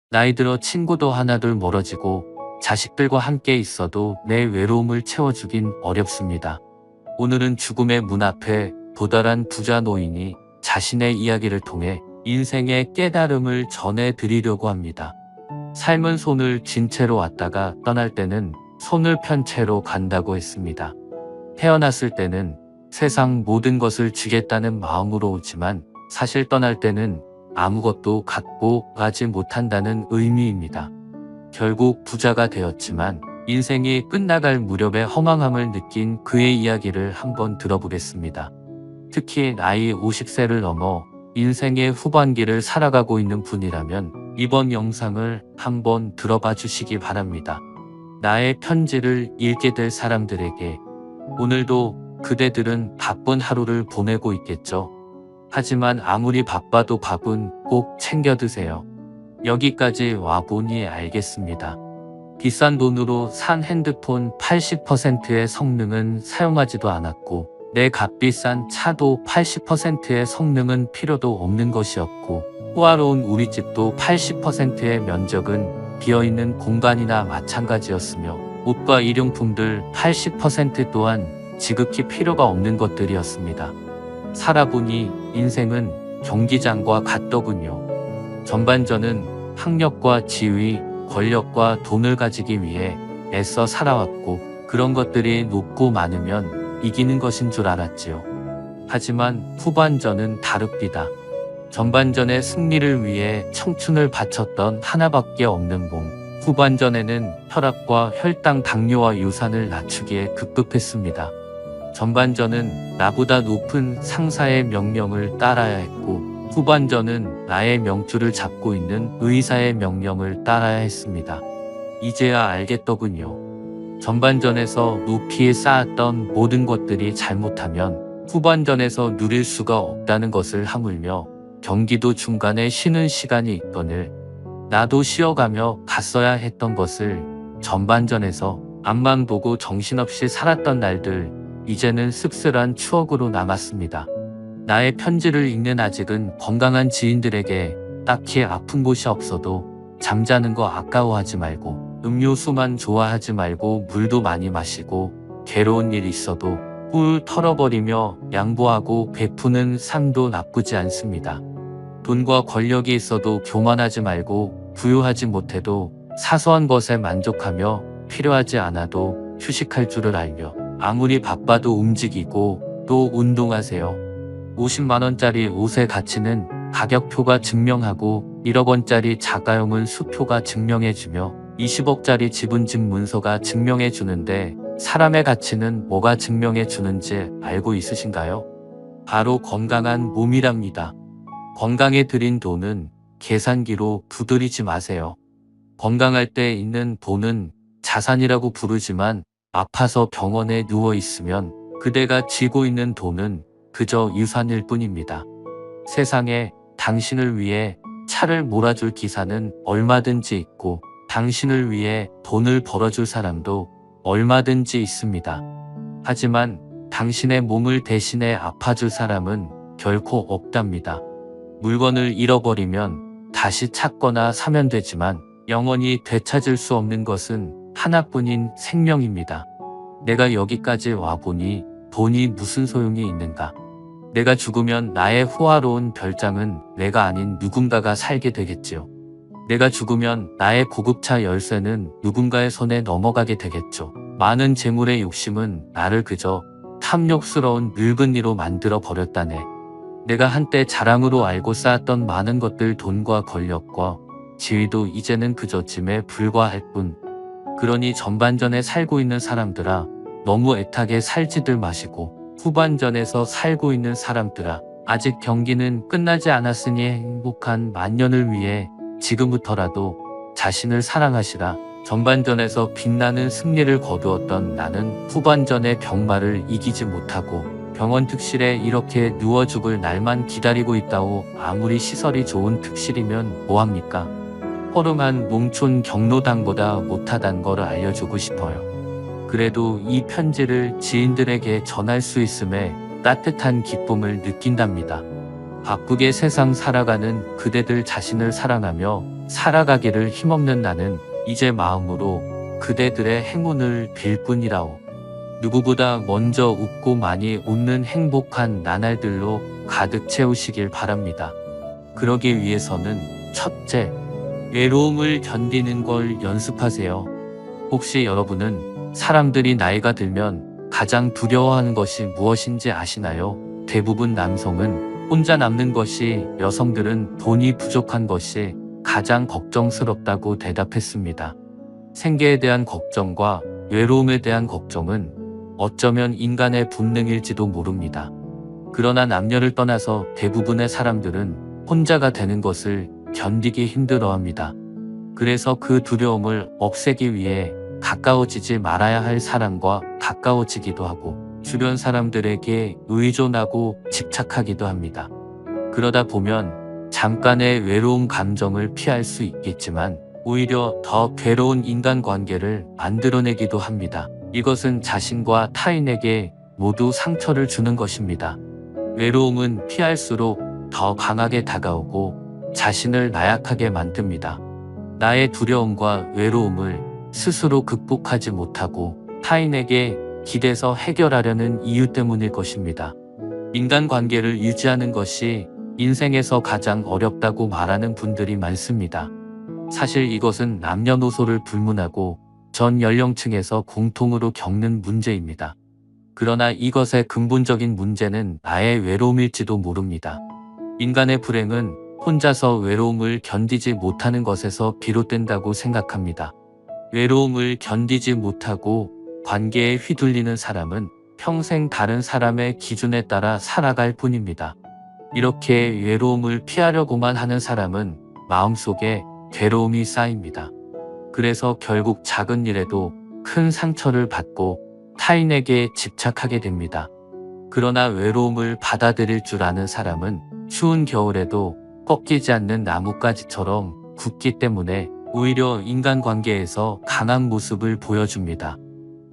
나이 들어 친구도 하나둘 멀어지고 자식들과 함께 있어도 내 외로움을 채워주긴 어렵습니다. 오늘은 죽음의 문 앞에 도달한 부자 노인이 자신의 이야기를 통해 인생의 깨달음을 전해드리려고 합니다. 삶은 손을 쥔 채로 왔다가 떠날 때는 손을 편 채로 간다고 했습니다. 태어났을 때는 세상 모든 것을 주겠다는 마음으로 오지만 사실 떠날 때는 아무것도 갖고 가지 못한다는 의미입니다. 결국 부자가 되었지만 인생이 끝나갈 무렵의 허망함을 느낀 그의 이야기를 한번 들어보겠습니다. 특히 나이 50세를 넘어 인생의 후반기를 살아가고 있는 분이라면 이번 영상을 한번 들어봐 주시기 바랍니다. 나의 편지를 읽게 될 사람들에게 오늘도 그대들은 바쁜 하루를 보내고 있겠죠. 하지만 아무리 바빠도 밥은 꼭 챙겨 드세요. 여기까지 와보니 알겠습니다. 비싼 돈으로 산 핸드폰 80%의 성능은 사용하지도 않았고 내 값비싼 차도 80%의 성능은 필요도 없는 것이었고 호화로운 우리 집도 80%의 면적은 비어있는 공간이나 마찬가지였으며 옷과 일용품들 80% 또한 지극히 필요가 없는 것들이었습니다. 살아보니 인생은 경기장과 같더군요. 전반전은 학력과 지위, 권력과 돈을 가지기 위해 애써 살아왔고 그런 것들이 높고 많으면 이기는 것인 줄 알았지요. 하지만 후반전은 다릅니다. 전반전의 승리를 위해 청춘을 바쳤던 하나밖에 없는 몸. 후반전에는 혈압과 혈당, 당뇨와 유산을 낮추기에 급급했습니다. 전반전은 나보다 높은 상사의 명령을 따라야 했고 후반전은 나의 명줄을 잡고 있는 의사의 명령을 따라야 했습니다. 이제야 알겠더군요. 전반전에서 높이 쌓았던 모든 것들이 잘못하면 후반전에서 누릴 수가 없다는 것을 하물며 경기도 중간에 쉬는 시간이 있거늘 나도 쉬어가며 갔어야 했던 것을 전반전에서 앞만 보고 정신없이 살았던 날들 이제는 씁쓸한 추억으로 남았습니다. 나의 편지를 읽는 아직은 건강한 지인들에게 딱히 아픈 곳이 없어도 잠자는 거 아까워하지 말고 음료수만 좋아하지 말고 물도 많이 마시고 괴로운 일 있어도 훌 털어버리며 양보하고 베푸는 삶도 나쁘지 않습니다. 돈과 권력이 있어도 교만하지 말고 부유하지 못해도 사소한 것에 만족하며 필요하지 않아도 휴식할 줄을 알며 아무리 바빠도 움직이고 또 운동하세요. 50만원짜리 옷의 가치는 가격표가 증명하고 1억원짜리 자가용은 수표가 증명해주며 20억짜리 집은 집 문서가 증명해주는데 사람의 가치는 뭐가 증명해주는지 알고 있으신가요? 바로 건강한 몸이랍니다. 건강에 들인 돈은 계산기로 두드리지 마세요. 건강할 때 있는 돈은 자산이라고 부르지만 아파서 병원에 누워 있으면 그대가 쥐고 있는 돈은 그저 유산일 뿐입니다. 세상에 당신을 위해 차를 몰아줄 기사는 얼마든지 있고 당신을 위해 돈을 벌어줄 사람도 얼마든지 있습니다. 하지만 당신의 몸을 대신해 아파줄 사람은 결코 없답니다. 물건을 잃어버리면 다시 찾거나 사면 되지만 영원히 되찾을 수 없는 것은 하나뿐인 생명입니다. 내가 여기까지 와보니 돈이 무슨 소용이 있는가? 내가 죽으면 나의 호화로운 별장은 내가 아닌 누군가가 살게 되겠지요. 내가 죽으면 나의 고급차 열쇠는 누군가의 손에 넘어가게 되겠죠. 많은 재물의 욕심은 나를 그저 탐욕스러운 늙은이로 만들어 버렸다네. 내가 한때 자랑으로 알고 쌓았던 많은 것들, 돈과 권력과 지위도 이제는 그저 짐에 불과할 뿐. 그러니 전반전에 살고 있는 사람들아, 너무 애타게 살지들 마시고 후반전에서 살고 있는 사람들아, 아직 경기는 끝나지 않았으니 행복한 만년을 위해 지금부터라도 자신을 사랑하시라. 전반전에서 빛나는 승리를 거두었던 나는 후반전의 병마를 이기지 못하고 병원 특실에 이렇게 누워 죽을 날만 기다리고 있다오. 아무리 시설이 좋은 특실이면 뭐합니까? 허름한 농촌 경로당보다 못하단 걸 알려주고 싶어요. 그래도 이 편지를 지인들에게 전할 수 있음에 따뜻한 기쁨을 느낀답니다. 바쁘게 세상 살아가는 그대들 자신을 사랑하며 살아가기를 힘없는 나는 이제 마음으로 그대들의 행운을 빌 뿐이라오. 누구보다 먼저 웃고 많이 웃는 행복한 나날들로 가득 채우시길 바랍니다. 그러기 위해서는 첫째, 외로움을 견디는 걸 연습하세요. 혹시 여러분은 사람들이 나이가 들면 가장 두려워하는 것이 무엇인지 아시나요? 대부분 남성은 혼자 남는 것이, 여성들은 돈이 부족한 것이 가장 걱정스럽다고 대답했습니다. 생계에 대한 걱정과 외로움에 대한 걱정은 어쩌면 인간의 본능일지도 모릅니다. 그러나 남녀를 떠나서 대부분의 사람들은 혼자가 되는 것을 견디기 힘들어합니다. 그래서 그 두려움을 없애기 위해 가까워지지 말아야 할 사람과 가까워지기도 하고 주변 사람들에게 의존하고 집착하기도 합니다. 그러다 보면 잠깐의 외로운 감정을 피할 수 있겠지만 오히려 더 괴로운 인간관계를 만들어내기도 합니다. 이것은 자신과 타인에게 모두 상처를 주는 것입니다. 외로움은 피할수록 더 강하게 다가오고 자신을 나약하게 만듭니다. 나의 두려움과 외로움을 스스로 극복하지 못하고 타인에게 기대서 해결하려는 이유 때문일 것입니다. 인간관계를 유지하는 것이 인생에서 가장 어렵다고 말하는 분들이 많습니다. 사실 이것은 남녀노소를 불문하고 전 연령층에서 공통으로 겪는 문제입니다. 그러나 이것의 근본적인 문제는 나의 외로움일지도 모릅니다. 인간의 불행은 혼자서 외로움을 견디지 못하는 것에서 비롯된다고 생각합니다. 외로움을 견디지 못하고 관계에 휘둘리는 사람은 평생 다른 사람의 기준에 따라 살아갈 뿐입니다. 이렇게 외로움을 피하려고만 하는 사람은 마음속에 괴로움이 쌓입니다. 그래서 결국 작은 일에도 큰 상처를 받고 타인에게 집착하게 됩니다. 그러나 외로움을 받아들일 줄 아는 사람은 추운 겨울에도 꺾이지 않는 나뭇가지처럼 굳기 때문에 오히려 인간관계에서 강한 모습을 보여줍니다.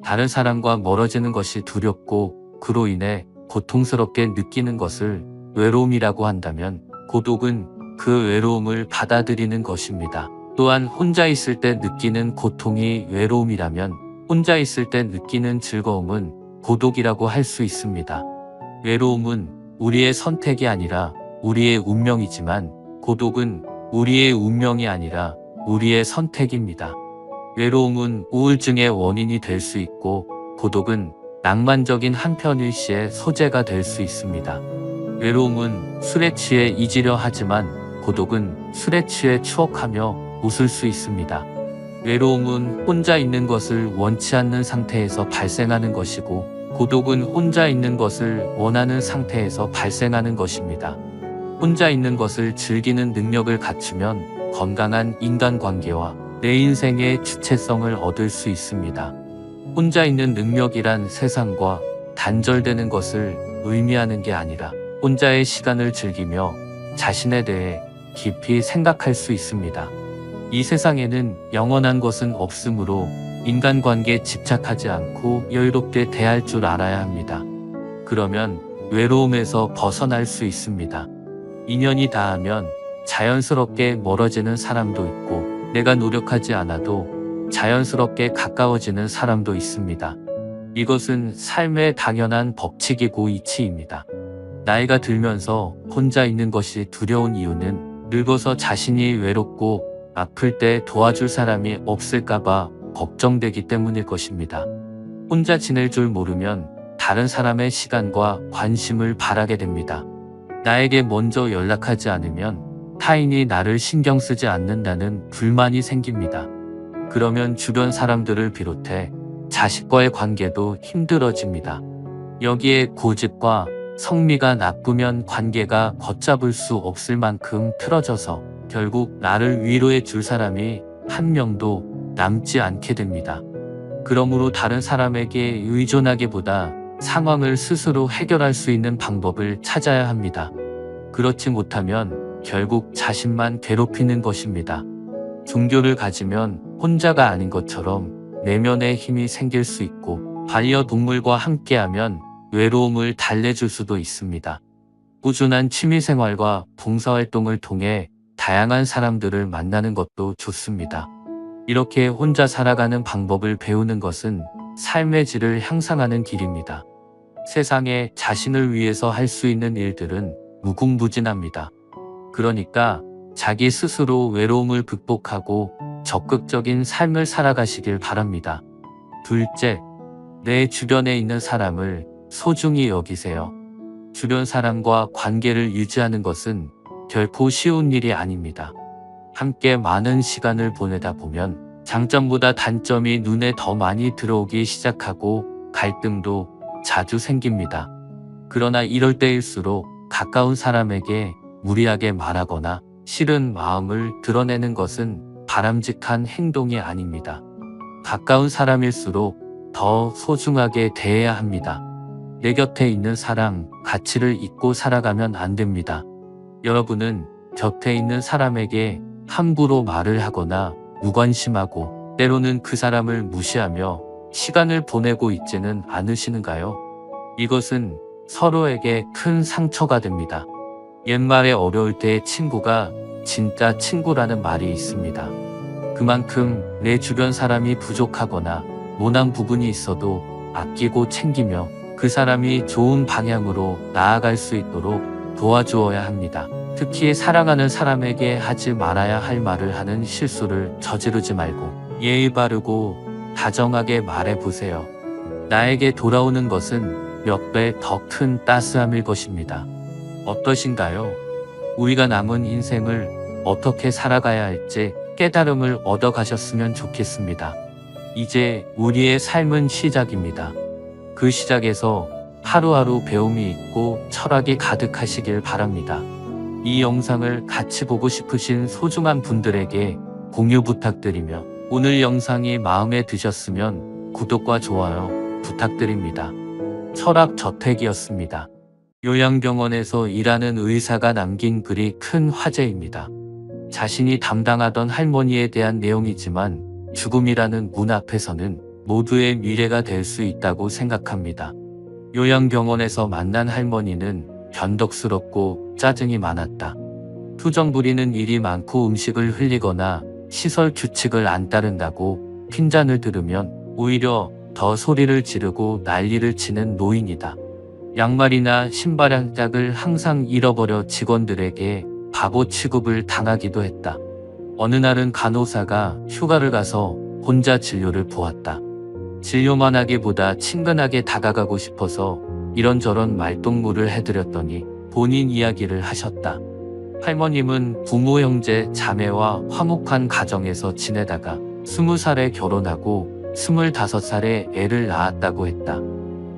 다른 사람과 멀어지는 것이 두렵고 그로 인해 고통스럽게 느끼는 것을 외로움이라고 한다면 고독은 그 외로움을 받아들이는 것입니다. 또한 혼자 있을 때 느끼는 고통이 외로움이라면 혼자 있을 때 느끼는 즐거움은 고독이라고 할 수 있습니다. 외로움은 우리의 선택이 아니라 우리의 운명이지만 고독은 우리의 운명이 아니라 우리의 선택입니다. 외로움은 우울증의 원인이 될 수 있고 고독은 낭만적인 한편 일시의 소재가 될 수 있습니다. 외로움은 술에 취해 잊으려 하지만 고독은 술에 취해 추억하며 웃을 수 있습니다. 외로움은 혼자 있는 것을 원치 않는 상태에서 발생하는 것이고 고독은 혼자 있는 것을 원하는 상태에서 발생하는 것입니다. 혼자 있는 것을 즐기는 능력을 갖추면 건강한 인간관계와 내 인생의 주체성을 얻을 수 있습니다. 혼자 있는 능력이란 세상과 단절되는 것을 의미하는 게 아니라 혼자의 시간을 즐기며 자신에 대해 깊이 생각할 수 있습니다. 이 세상에는 영원한 것은 없으므로 인간관계에 집착하지 않고 여유롭게 대할 줄 알아야 합니다. 그러면 외로움에서 벗어날 수 있습니다. 인연이 닿으면 자연스럽게 멀어지는 사람도 있고 내가 노력하지 않아도 자연스럽게 가까워지는 사람도 있습니다. 이것은 삶의 당연한 법칙이고 이치입니다. 나이가 들면서 혼자 있는 것이 두려운 이유는 늙어서 자신이 외롭고 아플 때 도와줄 사람이 없을까봐 걱정되기 때문일 것입니다. 혼자 지낼 줄 모르면 다른 사람의 시간과 관심을 바라게 됩니다. 나에게 먼저 연락하지 않으면 타인이 나를 신경 쓰지 않는다는 불만이 생깁니다. 그러면 주변 사람들을 비롯해 자식과의 관계도 힘들어집니다. 여기에 고집과 성미가 나쁘면 관계가 걷잡을 수 없을 만큼 틀어져서 결국 나를 위로해 줄 사람이 한 명도 남지 않게 됩니다. 그러므로 다른 사람에게 의존하기보다 상황을 스스로 해결할 수 있는 방법을 찾아야 합니다. 그렇지 못하면 결국 자신만 괴롭히는 것입니다. 종교를 가지면 혼자가 아닌 것처럼 내면의 힘이 생길 수 있고 반려동물과 함께하면 외로움을 달래줄 수도 있습니다. 꾸준한 취미생활과 봉사활동을 통해 다양한 사람들을 만나는 것도 좋습니다. 이렇게 혼자 살아가는 방법을 배우는 것은 삶의 질을 향상하는 길입니다. 세상에 자신을 위해서 할 수 있는 일들은 무궁무진합니다. 그러니까 자기 스스로 외로움을 극복하고 적극적인 삶을 살아가시길 바랍니다. 둘째, 내 주변에 있는 사람을 소중히 여기세요. 주변 사람과 관계를 유지하는 것은 결코 쉬운 일이 아닙니다. 함께 많은 시간을 보내다 보면 장점보다 단점이 눈에 더 많이 들어오기 시작하고 갈등도 자주 생깁니다. 그러나 이럴 때일수록 가까운 사람에게 무리하게 말하거나 싫은 마음을 드러내는 것은 바람직한 행동이 아닙니다. 가까운 사람일수록 더 소중하게 대해야 합니다. 내 곁에 있는 사람, 가치를 잊고 살아가면 안 됩니다. 여러분은 곁에 있는 사람에게 함부로 말을 하거나 무관심하고 때로는 그 사람을 무시하며 시간을 보내고 있지는 않으시는가요? 이것은 서로에게 큰 상처가 됩니다. 옛말에 어려울 때 친구가 진짜 친구라는 말이 있습니다. 그만큼 내 주변 사람이 부족하거나 모난 부분이 있어도 아끼고 챙기며 그 사람이 좋은 방향으로 나아갈 수 있도록 도와주어야 합니다. 특히 사랑하는 사람에게 하지 말아야 할 말을 하는 실수를 저지르지 말고 예의 바르고 다정하게 말해보세요. 나에게 돌아오는 것은 몇 배 더 큰 따스함일 것입니다. 어떠신가요? 우리가 남은 인생을 어떻게 살아가야 할지 깨달음을 얻어가셨으면 좋겠습니다. 이제 우리의 삶은 시작입니다. 그 시작에서 하루하루 배움이 있고 철학이 가득하시길 바랍니다. 이 영상을 같이 보고 싶으신 소중한 분들에게 공유 부탁드리며 오늘 영상이 마음에 드셨으면 구독과 좋아요 부탁드립니다. 철학저택이었습니다. 요양병원에서 일하는 의사가 남긴 글이 큰 화제입니다. 자신이 담당하던 할머니에 대한 내용이지만 죽음이라는 문 앞에서는 모두의 미래가 될 수 있다고 생각합니다. 요양병원에서 만난 할머니는 변덕스럽고 짜증이 많았다. 투정 부리는 일이 많고 음식을 흘리거나 시설 규칙을 안 따른다고 핀잔을 들으면 오히려 더 소리를 지르고 난리를 치는 노인이다. 양말이나 신발 한 짝을 항상 잃어버려 직원들에게 바보 취급을 당하기도 했다. 어느 날은 간호사가 휴가를 가서 혼자 진료를 보았다. 진료만 하기보다 친근하게 다가가고 싶어서 이런저런 말동무를 해드렸더니 본인 이야기를 하셨다. 할머님은 부모 형제 자매와 화목한 가정에서 지내다가 20살에 결혼하고 25살에 애를 낳았다고 했다.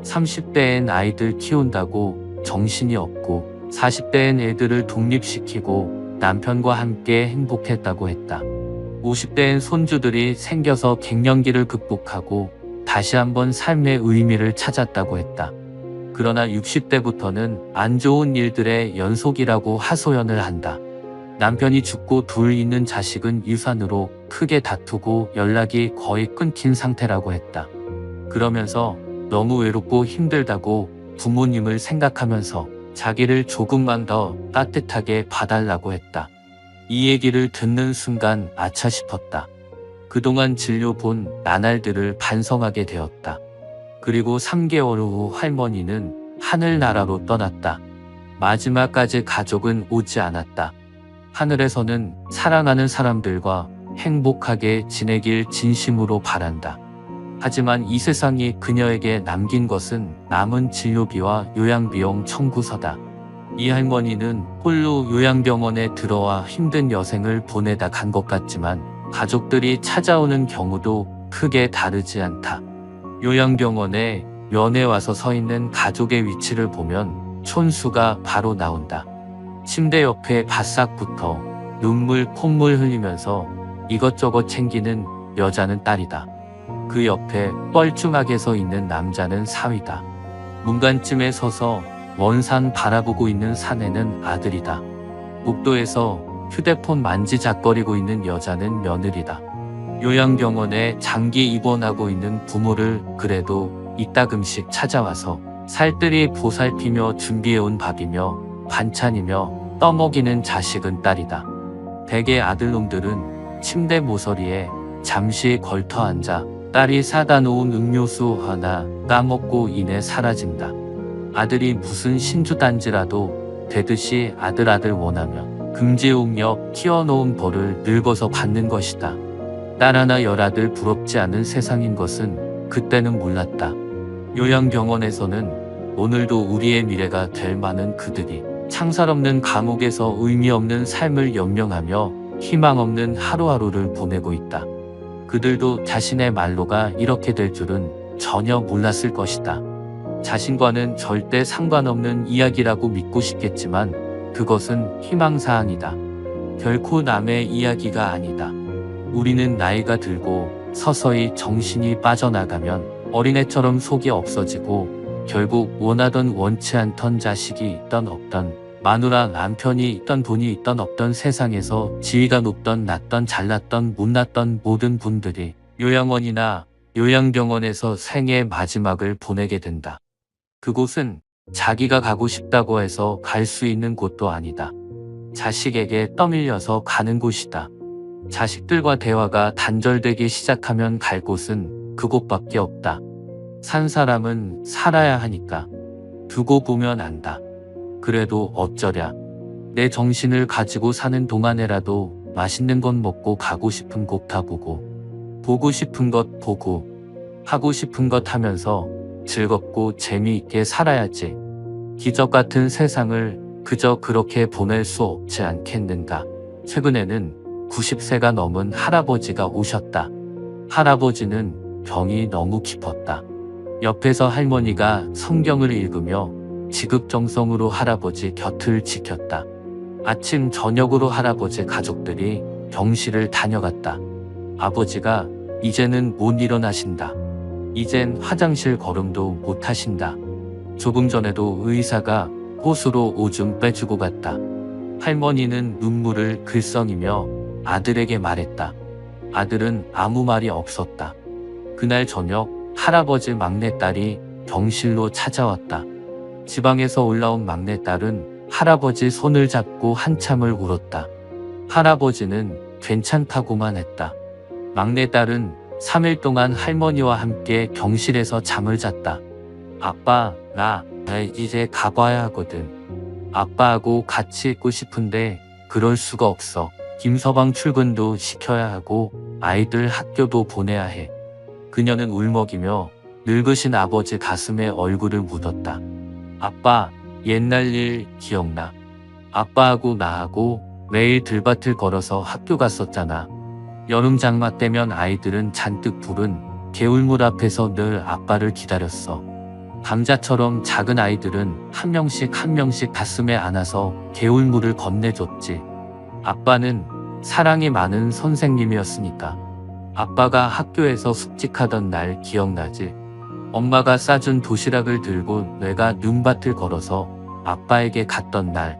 30대엔 아이들 키운다고 정신이 없고 40대엔 애들을 독립시키고 남편과 함께 행복했다고 했다. 50대엔 손주들이 생겨서 갱년기를 극복하고 다시 한번 삶의 의미를 찾았다고 했다. 그러나 60대부터는 안 좋은 일들의 연속이라고 하소연을 한다. 남편이 죽고 둘 있는 자식은 유산으로 크게 다투고 연락이 거의 끊긴 상태라고 했다. 그러면서 너무 외롭고 힘들다고 부모님을 생각하면서 자기를 조금만 더 따뜻하게 봐달라고 했다. 이 얘기를 듣는 순간 아차 싶었다. 그동안 진료 본 나날들을 반성하게 되었다. 그리고 3개월 후 할머니는 하늘나라로 떠났다. 마지막까지 가족은 오지 않았다. 하늘에서는 사랑하는 사람들과 행복하게 지내길 진심으로 바란다. 하지만 이 세상이 그녀에게 남긴 것은 남은 진료비와 요양비용 청구서다. 이 할머니는 홀로 요양병원에 들어와 힘든 여생을 보내다 간 것 같지만 가족들이 찾아오는 경우도 크게 다르지 않다. 요양병원에 면회 와서 서 있는 가족의 위치를 보면 촌수가 바로 나온다. 침대 옆에 바싹 붙어 눈물 콧물 흘리면서 이것저것 챙기는 여자는 딸이다. 그 옆에 뻘쭘하게 서 있는 남자는 사위다. 문간쯤에 서서 먼 산 바라보고 있는 사내는 아들이다. 복도에서 휴대폰 만지작거리고 있는 여자는 며느리다. 요양병원에 장기 입원하고 있는 부모를 그래도 이따금씩 찾아와서 살뜰히 보살피며 준비해온 밥이며 반찬이며 떠먹이는 자식은 딸이다. 대개 아들놈들은 침대 모서리에 잠시 걸터 앉아 딸이 사다 놓은 음료수 하나 까먹고 이내 사라진다. 아들이 무슨 신주단지라도 되듯이 아들 원하며 금지옥력 키워놓은 벌을 늙어서 받는 것이다. 딸 하나 열아들 부럽지 않은 세상인 것은 그때는 몰랐다. 요양병원에서는 오늘도 우리의 미래가 될 많은 그들이 창살 없는 감옥에서 의미 없는 삶을 연명하며 희망 없는 하루하루를 보내고 있다. 그들도 자신의 말로가 이렇게 될 줄은 전혀 몰랐을 것이다. 자신과는 절대 상관없는 이야기라고 믿고 싶겠지만 그것은 희망사항이다. 결코 남의 이야기가 아니다. 우리는 나이가 들고 서서히 정신이 빠져나가면 어린애처럼 속이 없어지고 결국 원하던 원치 않던 자식이 있던 없던 마누라 남편이 있던 돈이 있던 없던 세상에서 지위가 높던 낮던 잘났던 못났던 모든 분들이 요양원이나 요양병원에서 생의 마지막을 보내게 된다. 그곳은 자기가 가고 싶다고 해서 갈 수 있는 곳도 아니다. 자식에게 떠밀려서 가는 곳이다. 자식들과 대화가 단절되기 시작하면 갈 곳은 그곳밖에 없다. 산 사람은 살아야 하니까. 두고 보면 안다. 그래도 어쩌랴. 내 정신을 가지고 사는 동안에라도 맛있는 것 먹고 가고 싶은 곳 가보고 보고 싶은 것 보고 하고 싶은 것 하면서 즐겁고 재미있게 살아야지. 기적 같은 세상을 그저 그렇게 보낼 수 없지 않겠는가. 최근에는 90세가 넘은 할아버지가 오셨다. 할아버지는 병이 너무 깊었다. 옆에서 할머니가 성경을 읽으며 지극정성으로 할아버지 곁을 지켰다. 아침 저녁으로 할아버지 가족들이 병실을 다녀갔다. 아버지가 이제는 못 일어나신다. 이젠 화장실 걸음도 못 하신다. 조금 전에도 의사가 호수로 오줌 빼주고 갔다. 할머니는 눈물을 글썽이며 아들에게 말했다. 아들은 아무 말이 없었다. 그날 저녁 할아버지 막내딸이 병실로 찾아왔다. 지방에서 올라온 막내딸은 할아버지 손을 잡고 한참을 울었다. 할아버지는 괜찮다고만 했다. 막내딸은 3일 동안 할머니와 함께 병실에서 잠을 잤다. 아빠, 나 이제 가봐야 하거든. 아빠하고 같이 있고 싶은데 그럴 수가 없어. 김서방 출근도 시켜야 하고 아이들 학교도 보내야 해. 그녀는 울먹이며 늙으신 아버지 가슴에 얼굴을 묻었다. 아빠, 옛날 일 기억나. 아빠하고 나하고 매일 들밭을 걸어서 학교 갔었잖아. 여름 장마 때면 아이들은 잔뜩 부른 개울물 앞에서 늘 아빠를 기다렸어. 감자처럼 작은 아이들은 한 명씩 가슴에 안아서 개울물을 건네줬지. 아빠는 사랑이 많은 선생님이었으니까. 아빠가 학교에서 숙직하던 날 기억나지? 엄마가 싸준 도시락을 들고 내가 눈밭을 걸어서 아빠에게 갔던 날.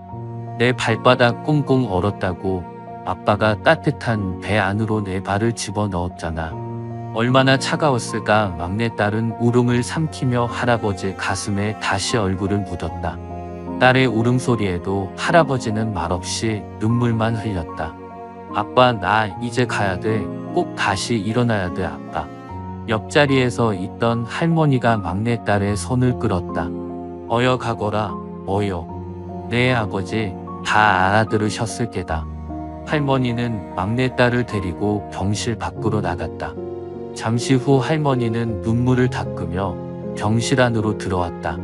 내 발바닥 꽁꽁 얼었다고 아빠가 따뜻한 배 안으로 내 발을 집어넣었잖아. 얼마나 차가웠을까. 막내딸은 울음을 삼키며 할아버지 가슴에 다시 얼굴을 묻었다. 딸의 울음소리에도 할아버지는 말없이 눈물만 흘렸다. 아빠, 나 이제 가야 돼. 꼭 다시 일어나야 돼, 아빠. 옆자리에서 있던 할머니가 막내딸의 손을 끌었다. 어여 가거라, 어여. 내 아버지 다 알아들으셨을 게다. 할머니는 막내딸을 데리고 병실 밖으로 나갔다. 잠시 후 할머니는 눈물을 닦으며 병실 안으로 들어왔다.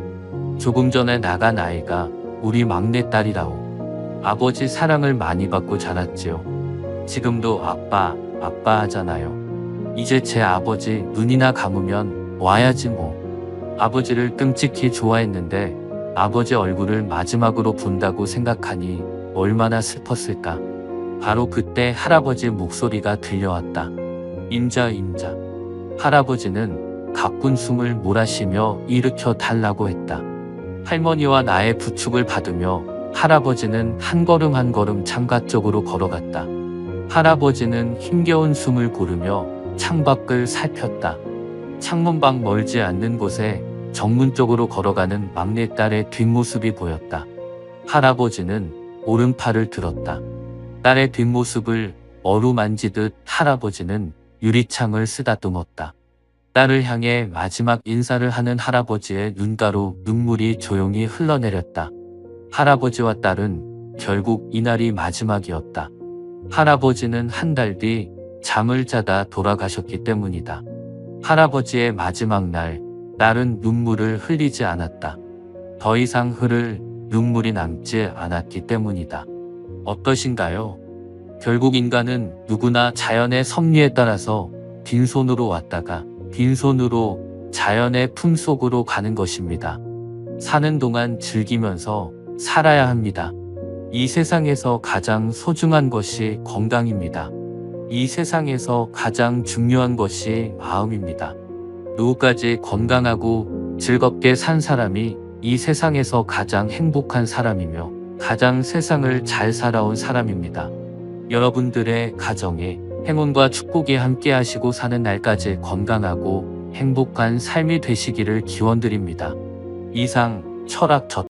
조금 전에 나간 아이가 우리 막내딸이라오. 아버지 사랑을 많이 받고 자랐지요. 지금도 아빠, 아빠 하잖아요. 이제 제 아버지 눈이나 감으면 와야지 뭐. 아버지를 끔찍히 좋아했는데 아버지 얼굴을 마지막으로 본다고 생각하니 얼마나 슬펐을까. 바로 그때 할아버지 목소리가 들려왔다. 임자. 할아버지는 가쁜 숨을 몰아쉬며 일으켜 달라고 했다. 할머니와 나의 부축을 받으며 할아버지는 한 걸음 창가 쪽으로 걸어갔다. 할아버지는 힘겨운 숨을 고르며 창밖을 살폈다. 창문 밖 멀지 않는 곳에 정문 쪽으로 걸어가는 막내딸의 뒷모습이 보였다. 할아버지는 오른팔을 들었다. 딸의 뒷모습을 어루만지듯 할아버지는 유리창을 쓰다듬었다. 딸을 향해 마지막 인사를 하는 할아버지의 눈가로 눈물이 조용히 흘러내렸다. 할아버지와 딸은 결국 이날이 마지막이었다. 할아버지는 한 달 뒤 잠을 자다 돌아가셨기 때문이다. 할아버지의 마지막 날, 딸은 눈물을 흘리지 않았다. 더 이상 흐를 눈물이 남지 않았기 때문이다. 어떠신가요? 결국 인간은 누구나 자연의 섭리에 따라서 빈손으로 왔다가 빈손으로 자연의 품속으로 가는 것입니다. 사는 동안 즐기면서 살아야 합니다. 이 세상에서 가장 소중한 것이 건강입니다. 이 세상에서 가장 중요한 것이 마음입니다. 누구까지 건강하고 즐겁게 산 사람이 이 세상에서 가장 행복한 사람이며 가장 세상을 잘 살아온 사람입니다. 여러분들의 가정에 행운과 축복이 함께 하시고 사는 날까지 건강하고 행복한 삶이 되시기를 기원드립니다. 이상 철학